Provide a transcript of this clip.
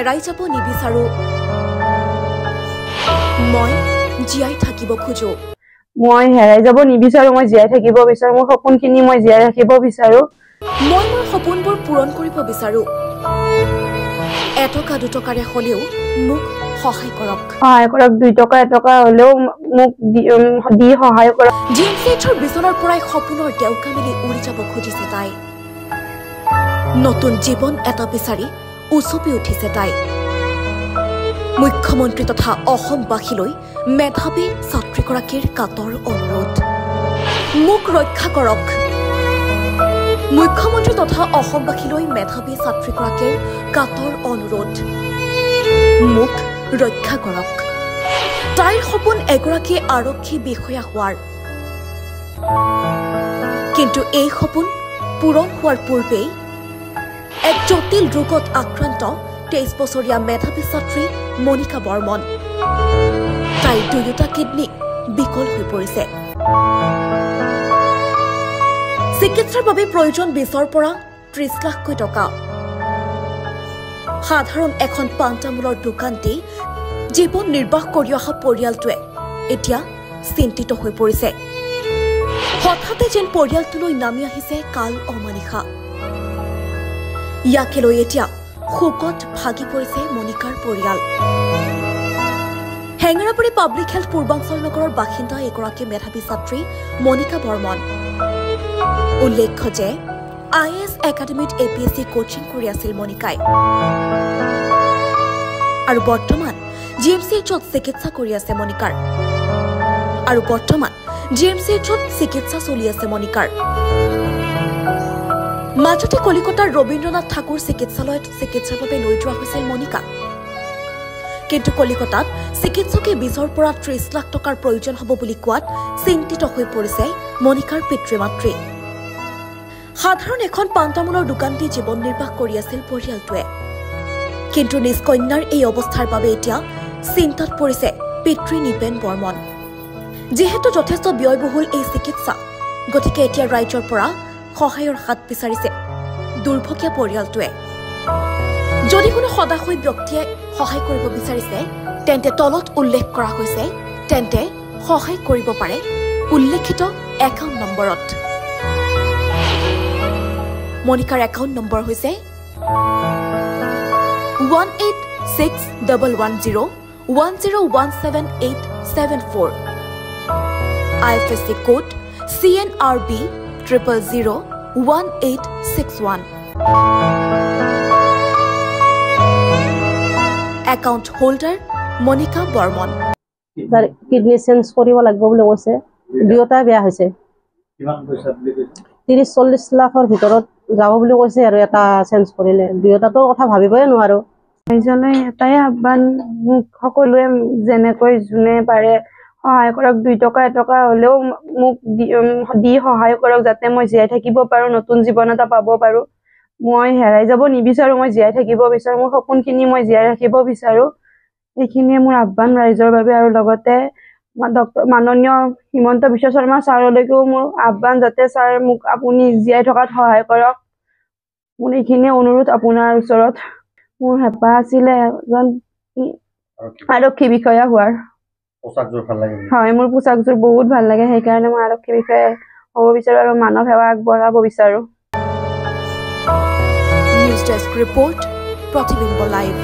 হেৰাই যাব নিবিচাৰো মই জীয়াই থাকিব খোজো মই হেৰাই যাব নিবিচাৰো মই জীয়াই থাকিব বিচাৰো মোৰ সপোনখিনি মই জীয়াই ৰাখিব বিচাৰো মই মোৰ সপোনবোৰ পূৰণ কৰিব বিচাৰো এটকা দুটকাৰে হলেও মোক সহায় কৰক 2 টকা এটকা হলেও মোক দি সহায় কৰক জিএমচিএইচৰ বিচনাৰ পৰাই সপোনৰ দেউকা মেলি উৰি যাব খুজিছে তাই নতুন জীৱন এটা বিচাৰি উচপি উঠিছে তাই মুখ্যমন্ত্ৰী তথা অসমবাসীলৈ মেধাৱী ছাত্ৰীগৰাকীৰ কাতৰ অনুৰোধ মোক ৰক্ষা কৰক মুখ্যমন্ত্ৰী তথা অসমবাসীলৈ মেধাৱী ছাত্ৰীগৰাকীৰ কাতৰ অনুৰোধ মোক ৰক্ষা কৰক তাইৰ সপোন এগৰাকী আৰক্ষী বিষয়া হোৱাৰ কিন্তু এই সপোন পূৰণ হোৱাৰ পূৰ্বেই এক জটিল ৰোগত আক্ৰান্ত 23 বছৰীয়া মেধাৱী ছাত্ৰী মনিকা বৰ্মন তাইৰ দুয়োটা কিডনী বিকল হৈ পৰিছে চিকিৎসাৰ বাবে প্ৰয়োজন 20ৰ পৰা 30 লাখকৈ টকা সাধাৰণ এখন পাণ্টামূলৰ দোকানতেই জীৱন নিৰ্বাহ কৰি অহা পৰিয়ালটোৱে এতিয়া চিন্তিত হৈ পৰিছে হঠাতে যেন পৰিয়ালটোলৈ নামি আহিছে কাল অমানিশা ইয়াকে লৈ এতিয়া শোকত ভাগি পৰিছে মনিকাৰ পৰিয়াল হেঙেৰাবাৰী পাব্লিক হেল্থ পূৰ্বাঞ্চল নগৰৰ বাসিন্দা এগৰাকী মেধাৱী ছাত্ৰী মনিকা বৰ্মন উল্লেখ্য যে IAS একাডেমীত APSC কোচিং কৰি আছিল মনিকাই আৰু বৰ্তমান GMCHত চিকিৎসা কৰি আছে মনিকাৰ আৰু বৰ্তমান GMCHত চিকিৎসা চলি আছে মনিকাৰ মাজতে কলিকতাৰ ৰবীন্দ্ৰনাথ ঠাকুৰ চিকিৎসালয়ত চিকিৎসাৰ বাবে লৈ যোৱা হৈছিল মনিকা কিন্তু কলিকতাত চিকিৎসকে 20ৰ পৰা 30 লাখ টকাৰ প্ৰয়োজন হ'ব বুলি কোৱাত চিন্তিত হৈ পৰিছে মনিকাৰ পিতৃ-মাতৃ সাধাৰণ এখন পাণ্টামূলৰ দোকানতে জীৱন নিৰ্বাহ কৰি আছিল পৰিয়ালটোৱে কিন্তু নিজ কন্যাৰ এই অৱস্থাৰ বাবে এতিয়া চিন্তাত পৰিছে পিতৃ নিপেন বৰ্মন যেহেতু যথেষ্ট ব্যয়বহুল এই চিকিৎসা গতিকে এতিয়া ৰাজ্যৰ পৰা সহায়ৰ হাত বিচাৰিছে দুৰ্ভগীয়া পৰিয়ালটোৱে যদি কোনো সদাশয় ব্যক্তিয়ে সহায় কৰিব বিচাৰিছে তেন্তে তলত উল্লেখ কৰা হৈছে তেন্তে সহায় কৰিব পাৰে উল্লেখিত একাউণ্ট নম্বৰত মনিকাৰ একাউণ্ট নম্বৰ হৈছে 1861101017874 IFSC code CNRB 0001861 account holder Monika Barman kidney change কৰিব লাগিব বুলি কৈছে দুয়োটা বেয়া হৈছে কিমান পইচা বুলি কৈছে 30-40 লাখৰ ভিতৰত যাব বুলি কৈছে আৰু এটা চেঞ্জ কৰিলে দুয়োটাটো কথা ভাবিবই নোৱাৰো এইজনে এটাই আহ্বান মোক সকলোৱে যেনেকৈ যোনে পাৰে সহায় কৰক 2 টকা এটকা হলেও মোক দি সহায় কৰক যাতে মই জীয়াই থাকিব পাৰো নতুন জীৱন এটা পাব পাৰো মই হেৰাই যাব নিবিচাৰো মই জীয়াই থাকিব বিচাৰো মোৰ সপোনখিনি মই জীয়াই ৰাখিব বিচাৰো এইখিনিয়ে মোৰ আহ্বান ৰাইজৰ বাবে আৰু লগতে ডক্টৰ মাননীয় হিমন্ত বিশ্ব শৰ্মা ছাৰলৈকেও মোৰ আহ্বান যাতে ছাৰ মোক আপুনি জীয়াই থকাত সহায় কৰক মোৰ এইখিনিয়ে অনুৰোধ আপোনাৰ ওচৰত মোৰ হেঁপাহ আছিলে এজন আৰক্ষী বিষয়া হোৱাৰ পোচাকযোৰ ভাল লাগে হয় মোৰ পোচাকযোৰ বহুত ভাল লাগে সেইকাৰণে মই আৰক্ষী বিষয়া হ'ব বিচাৰো আৰু মানৱ সেৱা আগবঢ়াব বিচাৰো নিউজ ডেস্ক ৰিপৰ্ট প্ৰতিবিম্ব লাইভ